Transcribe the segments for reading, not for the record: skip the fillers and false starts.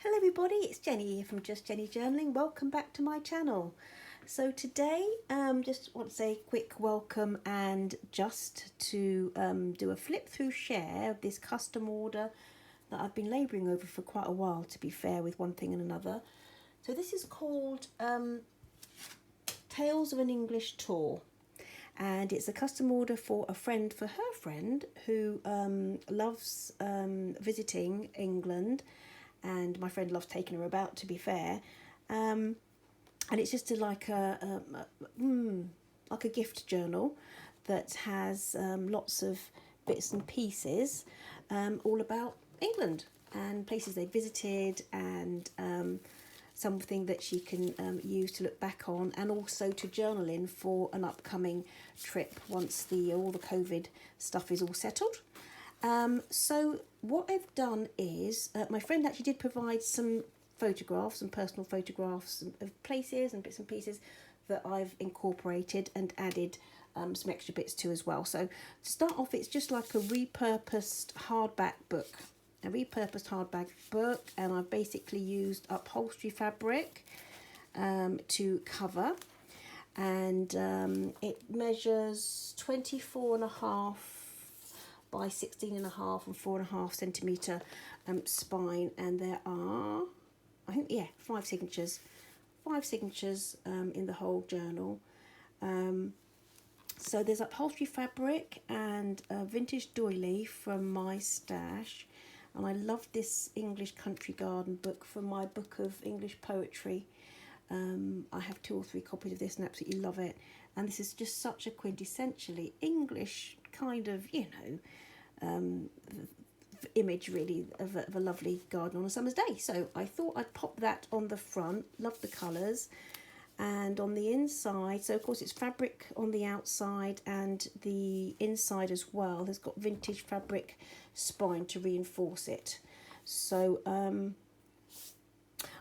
Hello everybody, it's Jenny here from Just Jenny Journaling. Welcome back to my channel. So today, just want to say a quick welcome and just to do a flip through share of this custom order that I've been labouring over for quite a while, to be fair, with one thing and another. So this is called Tales of an English Tour. And it's a custom order for a friend, for her friend, who loves visiting England. And my friend loves taking her about, to be fair, and it's just like a gift journal that has lots of bits and pieces, all about England and places they visited, and something that she can use to look back on, and also to journal in for an upcoming trip once all the COVID stuff is all settled. So what I've done is, my friend actually did provide some photographs, some personal photographs of places and bits and pieces that I've incorporated and added some extra bits to as well. So to start off, it's just like a repurposed hardback book. And I've basically used upholstery fabric to cover, and it measures 24.5 by 16.5 and 4.5 centimetre spine, and there are, I think, yeah, five signatures in the whole journal. So there's upholstery fabric and a vintage doily from my stash, and I love this English country garden book from my book of English poetry. I have 2 or 3 copies of this and absolutely love it. And this is just such a quintessentially English kind of, image really of a lovely garden on a summer's day. So I thought I'd pop that on the front. Love the colours. And on the inside, so of course it's fabric on the outside, and the inside as well has got vintage fabric spine to reinforce it. So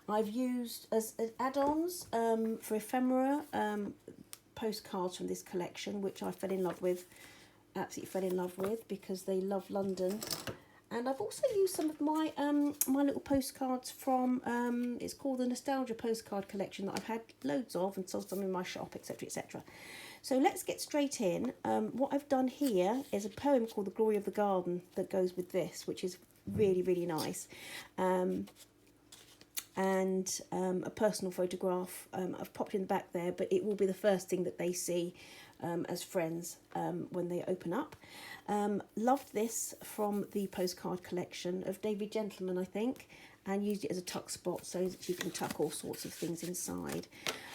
I've used as add-ons for ephemera postcards from this collection, which I absolutely fell in love with because they love London. And I've also used some of my my little postcards from, it's called the Nostalgia Postcard Collection, that I've had loads of and sold some in my shop, etc, etc. So let's get straight in. What I've done here is a poem called The Glory of the Garden that goes with this, which is really, really nice. And a personal photograph I've popped in the back there, but it will be the first thing that they see as friends when they open up. Loved this from the postcard collection of David Gentleman, I think, and used it as a tuck spot so that you can tuck all sorts of things inside.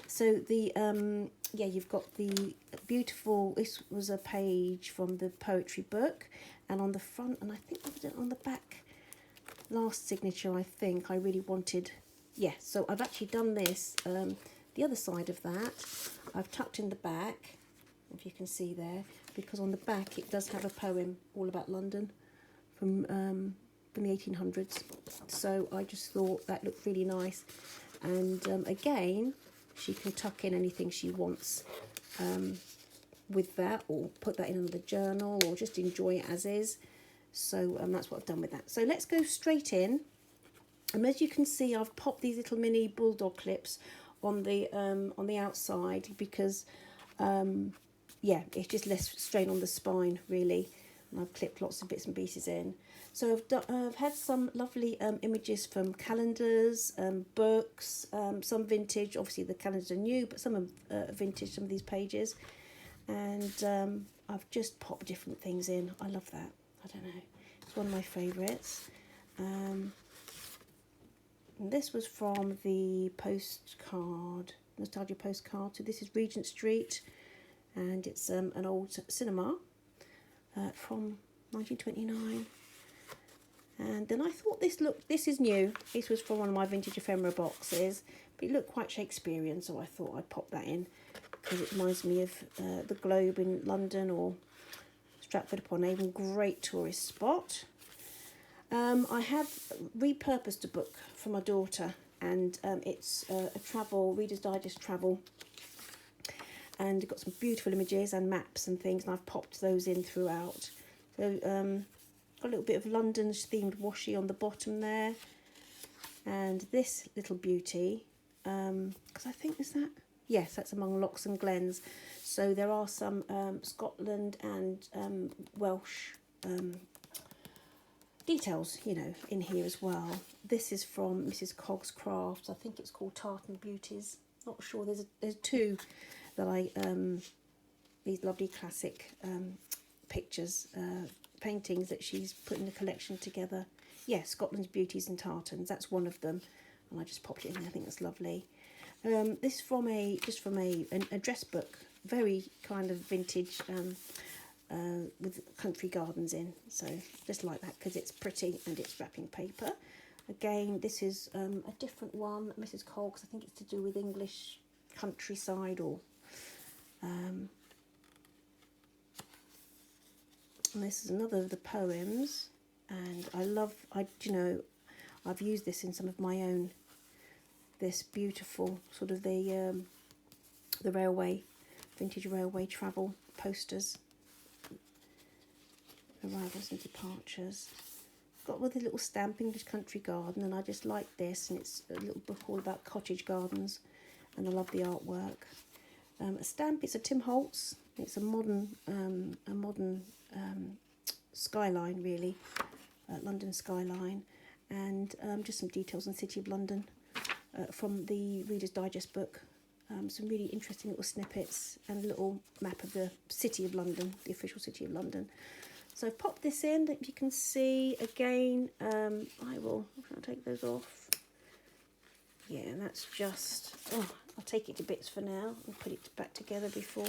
So the you've got the beautiful, this was a page from the poetry book, and on the front, and I think I did it on the back, last signature, I think I really wanted. So I've actually done this, the other side of that, I've tucked in the back, if you can see there, because on the back it does have a poem all about London from the 1800s. So I just thought that looked really nice, and again, she can tuck in anything she wants with that, or put that in another journal, or just enjoy it as is. So that's what I've done with that. So let's go straight in. And as you can see, I've popped these little mini bulldog clips on the outside because, it's just less strain on the spine, really. And I've clipped lots of bits and pieces in. So I've had some lovely images from calendars, books, some vintage. Obviously, the calendars are new, but some are vintage, some of these pages. And I've just popped different things in. I love that. I don't know. It's one of my favourites. And this was from the postcard, Nostalgia Postcard. So this is Regent Street, and it's an old cinema from 1929. And then I thought this is new. This was from one of my vintage ephemera boxes, but it looked quite Shakespearean, so I thought I'd pop that in because it reminds me of the Globe in London, or Stratford-upon-Avon, great tourist spot. I have repurposed a book for my daughter, and it's a travel, Reader's Digest travel, and it's got some beautiful images and maps and things, and I've popped those in throughout. So got a little bit of London's themed washi on the bottom there, And this little beauty, because I think, is that, yes, that's among Lochs and Glens. So there are some Scotland and Welsh details, you know, in here as well. This is from Mrs. Cogg's Crafts. I think it's called Tartan Beauties. Not sure. There's two that I these lovely classic pictures, paintings that she's put in a collection together. Yeah, Scotland's Beauties and Tartans. That's one of them, and I just popped it in there. I think that's lovely. This is from a dress book, very kind of vintage, with country gardens in. So just like that, because it's pretty and it's wrapping paper. Again, this is a different one, Mrs. Cogg's. I think it's to do with English countryside, or and this is another of the poems. And I've used this in some of my own, this beautiful sort of the railway, vintage railway travel posters, arrivals and departures. Got with a little stamp, English country garden, and I just like this, and it's a little book all about cottage gardens, and I love the artwork. A stamp, it's a Tim Holtz, it's a modern skyline, really, London skyline, and just some details on the City of London from the Reader's Digest book. Some really interesting little snippets and a little map of the City of London, the official City of London. So I've popped this in, that you can see again. I'll take those off. Yeah, and that's just, I'll take it to bits for now and put it back together before.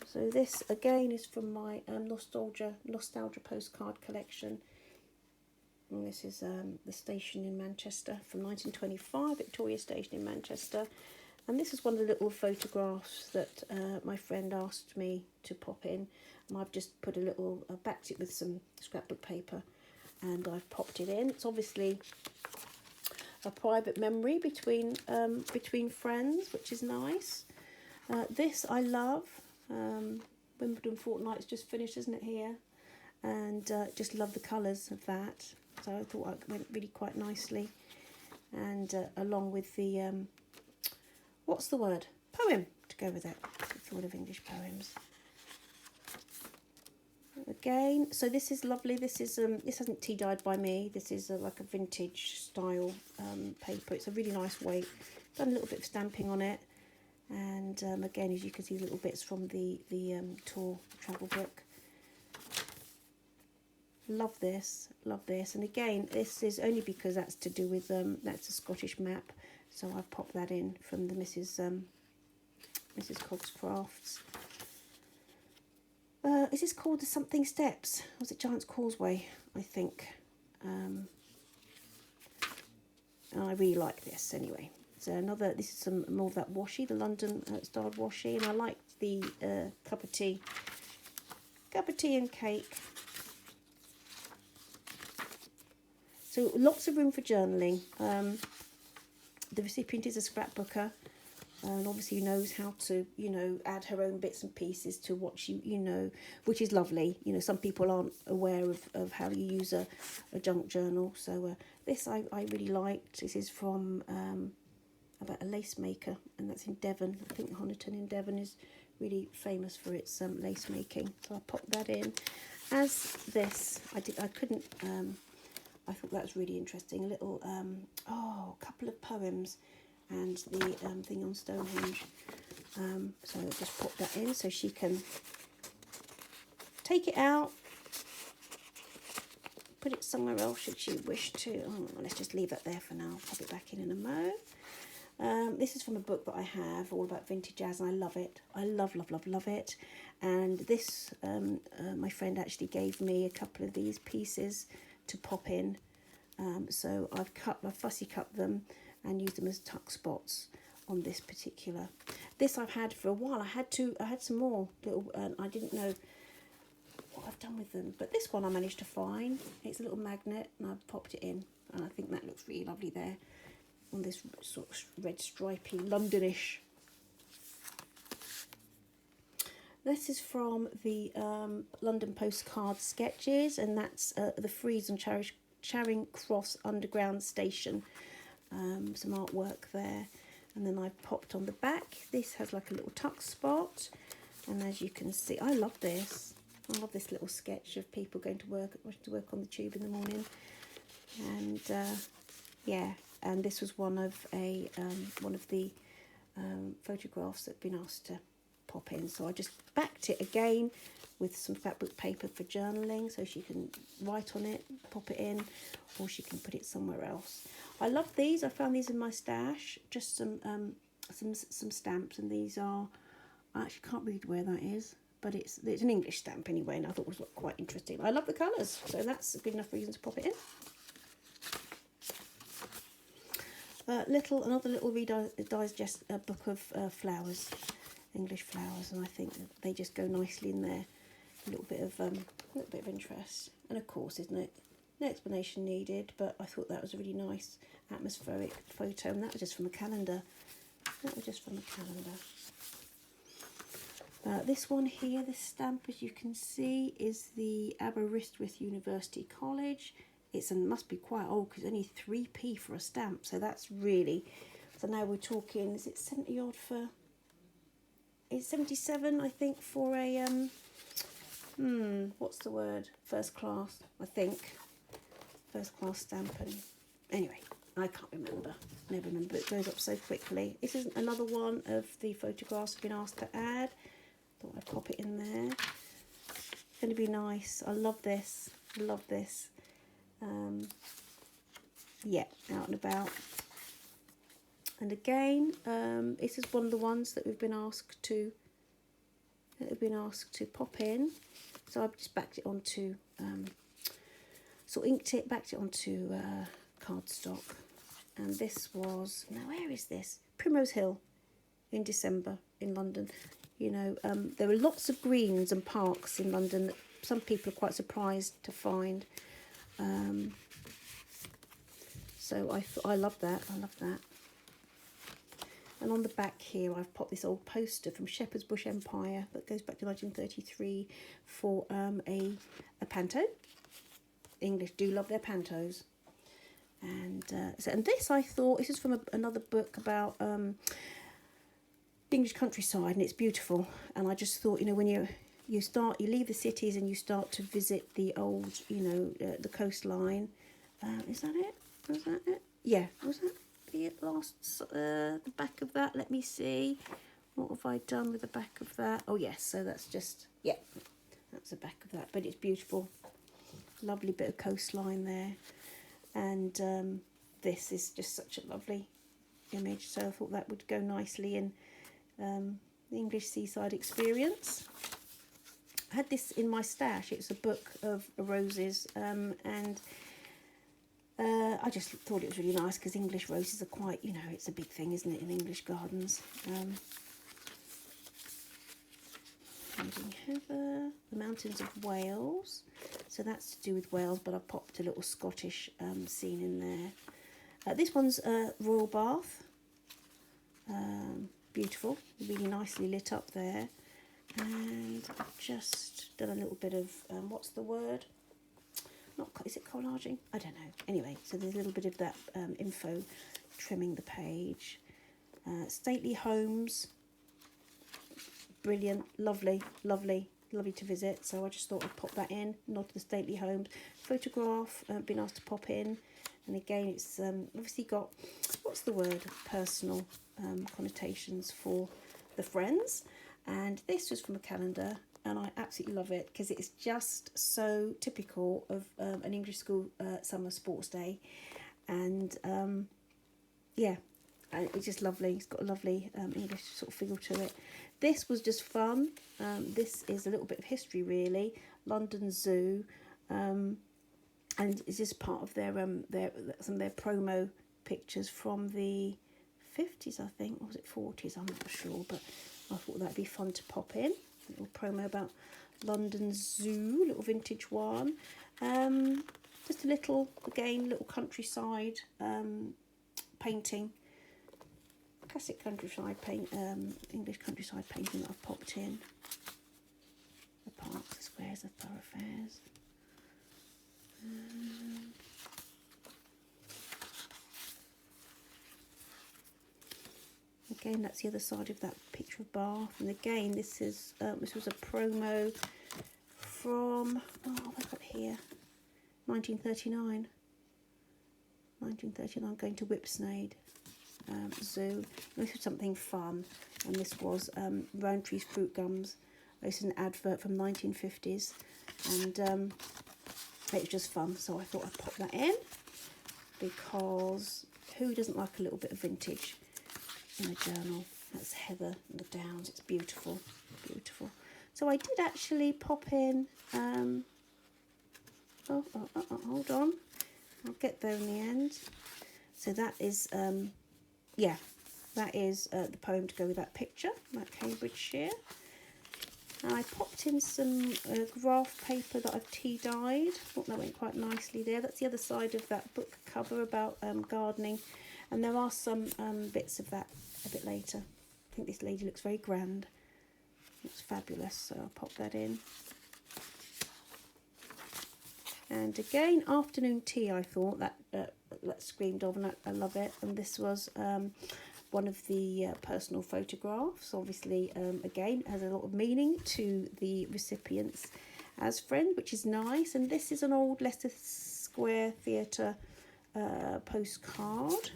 So this again is from my nostalgia postcard collection. And this is the station in Manchester from 1925, Victoria Station in Manchester. And this is one of the little photographs that my friend asked me to pop in. And I've just put a little, I backed it with some scrapbook paper, and I've popped it in. It's obviously a private memory between friends, which is nice. This I love. Wimbledon Fortnight's just finished, isn't it, here? And just love the colours of that. So I thought it went really quite nicely. And along with the, what's the word? Poem to go with it. It's all of English poems. Again, so this is lovely. This is this hasn't tea dyed by me. This is like a vintage style paper. It's a really nice weight. Done a little bit of stamping on it, and again, as you can see, little bits from the tour travel book. Love this, and again, this is only because that's to do with that's a Scottish map. So I've popped that in from the Mrs. Cogg's Crafts. Is this called the something steps? Or was it Giant's Causeway? I think. And I really like this anyway. So this is some more of that washi, the London styled washi, and I like the cup of tea and cake. So lots of room for journaling. The recipient is a scrapbooker. And obviously knows how to, add her own bits and pieces to what she, which is lovely. Some people aren't aware of how you use a junk journal. So this I really liked. This is from about a lace maker, and that's in Devon. I think Honiton in Devon is really famous for its lace making. So I popped that in. As this, I couldn't. I thought that was really interesting. A little, couple of poems. And the thing on Stonehenge. So I'll just pop that in so she can take it out, put it somewhere else should she wish to. Let's just leave that there for now. Pop it back in a mo. This is from a book that I have all about vintage jazz, and I love it. I love it. And this, my friend actually gave me a couple of these pieces to pop in. So I've fussy cut them and use them as tuck spots on this particular. This I've had for a while. I had some more little, and I didn't know what I've done with them. But this one I managed to find. It's a little magnet, and I've popped it in, and I think that looks really lovely there on this sort of red stripy Londonish. This is from the London postcard sketches, and that's the Freeze and Charing Cross Underground Station. Some artwork there. And then I've popped on the back. This has like a little tuck spot. And as you can see, I love this. I love this little sketch of people going to work on the tube in the morning. And yeah, and this was one of the photographs that have been asked to pop in. So I just backed it again with some scrapbook paper for journaling, so she can write on it, pop it in, or she can put it somewhere else. I love these. I found these in my stash. Just some stamps, and these are, I actually can't read where that is, but it's an English stamp anyway, and I thought it was quite interesting. I love the colours, so that's a good enough reason to pop it in. Another little digest book of flowers, English flowers, and I think they just go nicely in there. A little bit of interest, and of course, there's no explanation needed. But I thought that was a really nice atmospheric photo, and that was just from a calendar. This one here, this stamp, as you can see, is the Aberystwyth University College. Must be quite old because only 3p for a stamp, so that's really. So now we're talking. Is it 70 odd for? It's 77, I think, for a what's the word? First class, I think. First class stamp. And anyway, I can't remember. Never remember. It goes up so quickly. This is another one of the photographs I've been asked to add. Thought I'd pop it in there. It's going to be nice. I love this. I love this. Yeah, out and about. And again, this is one of the ones that we've been asked to pop in. So I've just backed it onto, inked it, backed it onto cardstock. And this was, now where is this? Primrose Hill in December in London. You know, there are lots of greens and parks in London that some people are quite surprised to find. So I love that. I love that. And on the back here, I've popped this old poster from Shepherd's Bush Empire that goes back to 1933 for a panto. English do love their pantos. And and this, I thought, this is from another book about English countryside, and it's beautiful. And I just thought, you know, when you leave the cities and you start to visit the old, you know, the coastline. Is that it? Was that it? Yeah, was that the back of that? Let me see. What have I done with the back of that? Oh yes, so that's just, yeah, that's the back of that. But it's beautiful. Lovely bit of coastline there. And this is just such a lovely image. So I thought that would go nicely in the English seaside experience. I had this in my stash. It's a book of roses, and I just thought it was really nice because English roses are quite, you know, it's a big thing, isn't it, in English gardens. Heather, the mountains of Wales. So that's to do with Wales, but I've popped a little Scottish scene in there. This one's Royal Bath. Beautiful, really nicely lit up there. And I've just done a little bit of, what's the word? Is it collaging? I don't know. Anyway, so there's a little bit of that info trimming the page. Stately homes. Brilliant, lovely, lovely, lovely to visit. So I just thought I'd pop that in. Nod to the stately homes. Photograph, been asked to pop in. And again, it's obviously got, what's the word? Personal connotations for the friends. And this was from a calendar, and I absolutely love it because it's just so typical of an English school summer sports day. And yeah, it's just lovely. It's got a lovely English sort of feel to it. This was just fun. This is a little bit of history, really. London Zoo, and it's just part of their some of their promo pictures from the 50s, I think, or was it 40s? I'm not sure, but I thought that'd be fun to pop in. A little promo about London Zoo, little vintage one. Just a little, again, little countryside painting. Classic countryside paint, English countryside painting that I've popped in. The parks, the squares, the thoroughfares. Again, that's the other side of that picture of Bath. And again, this was a promo from, oh, what have I got here? 1939. 1939, going to Whipsnade Zoo. This was something fun, and this was Roundtree's Fruit Gums. This is an advert from 1950s, and it was just fun, so I thought I'd pop that in, because who doesn't like a little bit of vintage in a journal? That's Heather and the Downs. It's beautiful, beautiful. So I did actually pop in, hold on, I'll get there in the end. So that is, yeah, that is the poem to go with that picture, that Cambridgeshire. And I popped in some graph paper that I've tea dyed. Thought that went quite nicely there. That's the other side of that book cover about gardening. And there are some bits of that a bit later. I think this lady looks very grand. Looks fabulous, so I'll pop that in. And again, afternoon tea, I thought that screamed of, and I love it. And this was one of the personal photographs. Obviously, again, has a lot of meaning to the recipients as friend, which is nice. And this is an old Leicester Square Theatre postcard.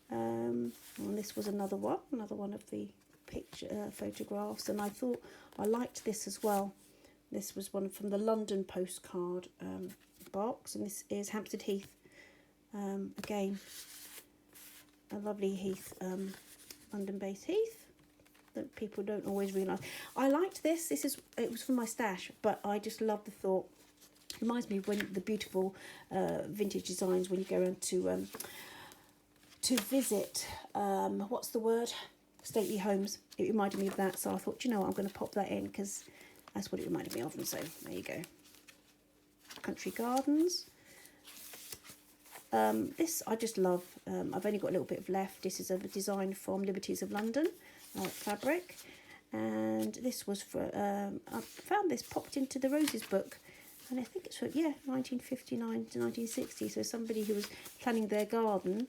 And this was another one of the picture photographs. And I thought I liked this as well. This was one from the London postcard box, and this is Hampton Heath. Again, a lovely heath, London-based heath that people don't always realise. I liked this. It was from my stash, but I just love the thought. It reminds me of when the beautiful vintage designs when you go around to visit. What's the word? Stately homes. It reminded me of that, so I thought, you know what, I'm going to pop that in because that's what it reminded me of, and so there you go. Country Gardens. This I just love. I've only got a little bit of left. This is a design from Liberties of London fabric, and this was for. I found this popped into the Roses book, and I think it's for 1959 to 1960. So somebody who was planning their garden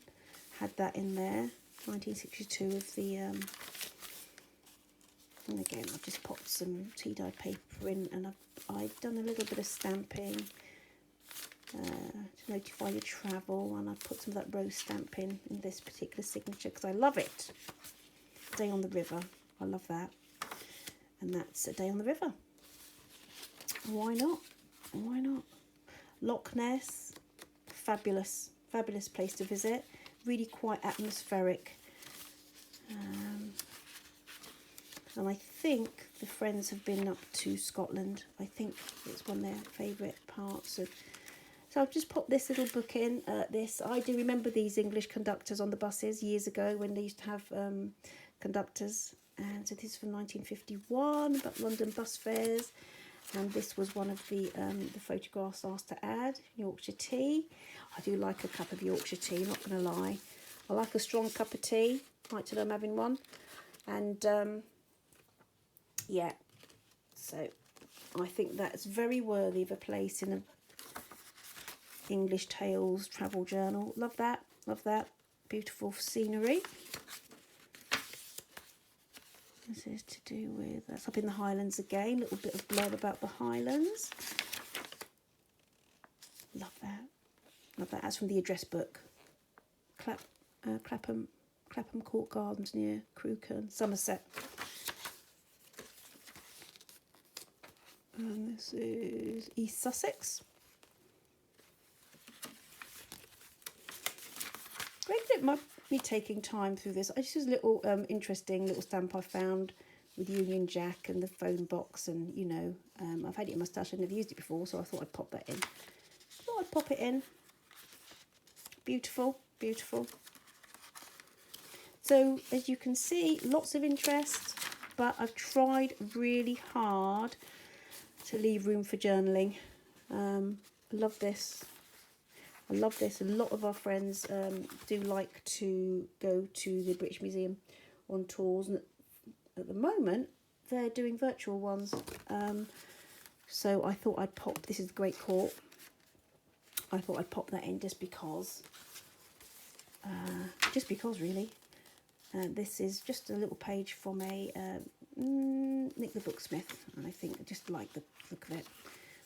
had that in there. 1962 of the. And again, I've just popped some tea dyed paper in, and I've done a little bit of stamping to notify your travel, and I've put some of that rose stamp in this particular signature because I love it. Day on the River, I love that, and that's a Day on the River. Why not? Why not? Loch Ness, fabulous, fabulous place to visit. Really quite atmospheric. And I think the friends have been up to Scotland. I think it's one of their favourite parts of. So I've just popped this little book in. I do remember these English conductors on the buses years ago when they used to have conductors. And so this is from 1951 about London bus fares. And this was one of the photographs asked to add. Yorkshire tea. I do like a cup of Yorkshire tea, not going to lie. I like a strong cup of tea. Right till I'm having one. And yeah, so I think that's very worthy of a place in a English Tales travel journal. Love that, love that. Beautiful scenery. This is to do with, that's up in the Highlands again, a little bit of blurb about the Highlands. Love that, love that. That's from the address book. Clapham Court Gardens near Crewkerne, Somerset. And this is East Sussex. Great that me taking time through this. This is a little interesting little stamp I found with Union Jack and the phone box, and you know, I've had it in my stash. I've never used it before, so I thought I'd pop that in. Thought I'd pop it in. Beautiful, beautiful. So as you can see, lots of interest, but I've tried really hard to leave room for journaling. I love this. I love this. A lot of our friends do like to go to the British Museum on tours, and at the moment they're doing virtual ones. So I thought I'd pop, this is the Great Court. I thought I'd pop that in just because just because really. This is just a little page from a Nick the Booksmith, and I think I just like the look of it.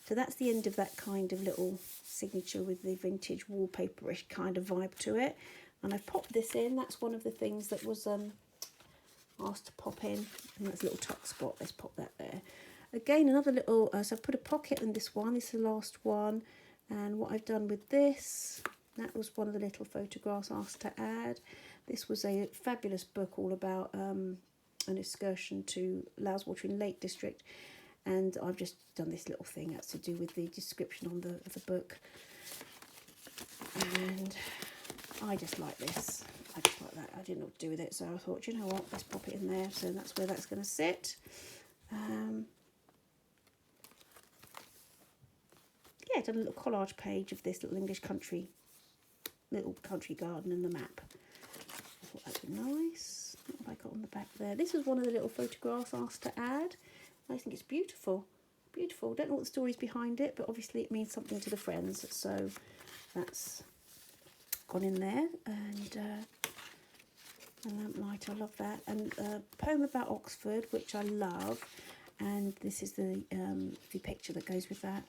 So that's the end of that kind of little signature with the vintage wallpaperish kind of vibe to it. And I've popped this in. That's one of the things that was asked to pop in. And that's a little tuck spot. Let's pop that there. Again, another little, so I've put a pocket in this one. This is the last one. And what I've done with this, that was one of the little photographs asked to add. This was a fabulous book all about an excursion to Loweswater Lake District. And I've just done this little thing that's to do with the description on the book. And I just like this. I just like that. I didn't know what to do with it, so I thought, you know what, let's pop it in there. So that's where that's going to sit. Yeah, done a little collage page of this little English country, little country garden and the map. I thought that'd be nice. What have I got on the back there? This was one of the little photographs asked to add. I think it's beautiful. Beautiful. Don't know what the story's behind it, but obviously it means something to the friends. So that's gone in there. And a lamplight, I love that. And a poem about Oxford, which I love. And this is the picture that goes with that.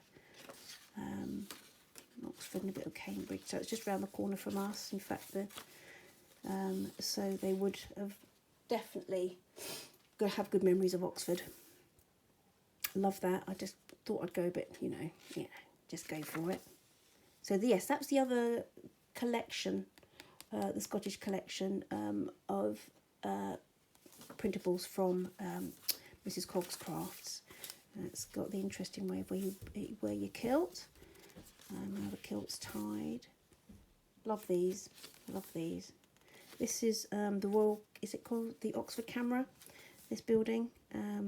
Oxford and a bit of Cambridge. So it's just round the corner from us. In fact, so they would have definitely have good memories of Oxford. Love that. I just thought I'd go a bit, just go for it. So yes, that's the other collection, the Scottish collection of printables from Mrs. Cogg's Crafts. It's got the interesting way of where your kilt, how the kilt's tied. Love these. Love these. This is the Royal. Is it called the Oxford Camera? This building.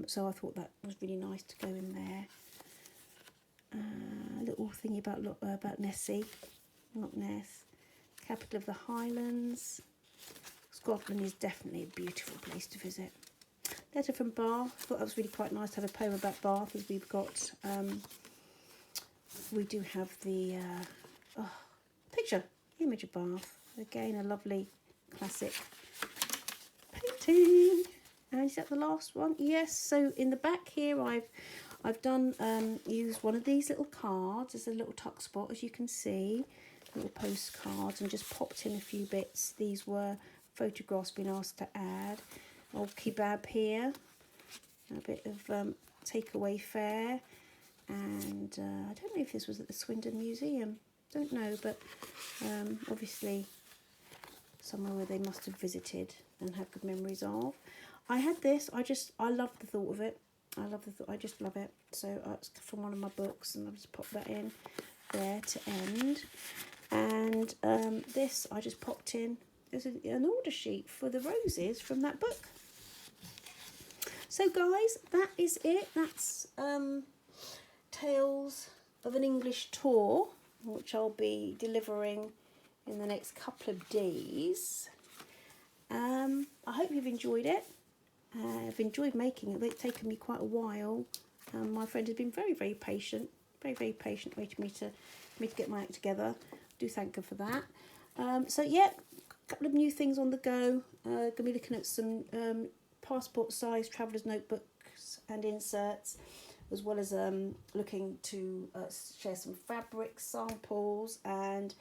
So I thought that was really nice to go in there. A little thingy about Nessie, Loch Ness, capital of the Highlands. Scotland is definitely a beautiful place to visit. Letter from Bath. I thought that was really quite nice to have a poem about Bath, as we've got. We do have the picture, image of Bath. Again, a lovely classic painting. And is that the last one? Yes. So in the back here, I've done used one of these little cards as a little tuck spot, as you can see, little postcards, and just popped in a few bits. These were photographs being asked to add. Old kebab here, a bit of takeaway fare, and I don't know if this was at the Swindon Museum. Don't know, but obviously somewhere where they must have visited and have good memories of. I had this. I love the thought of it. I just love it. So it's from one of my books, and I'll just pop that in there to end. And this I just popped in. There's an order sheet for the roses from that book. So guys, that is it. That's Tales of an English Tour, which I'll be delivering in the next couple of days. I hope you've enjoyed it. I've enjoyed making it. It's taken me quite a while. My friend has been very, very patient, waiting for me to get my act together. I do thank her for that. So yeah, a couple of new things on the go. Going to be looking at some passport size traveller's notebooks and inserts, as well as looking to share some fabric samples and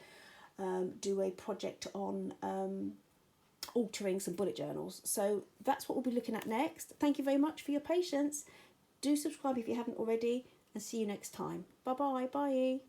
do a project on altering some bullet journals. So that's what we'll be looking at next. Thank you very much for your patience. Do subscribe if you haven't already, and see you next time. Bye bye.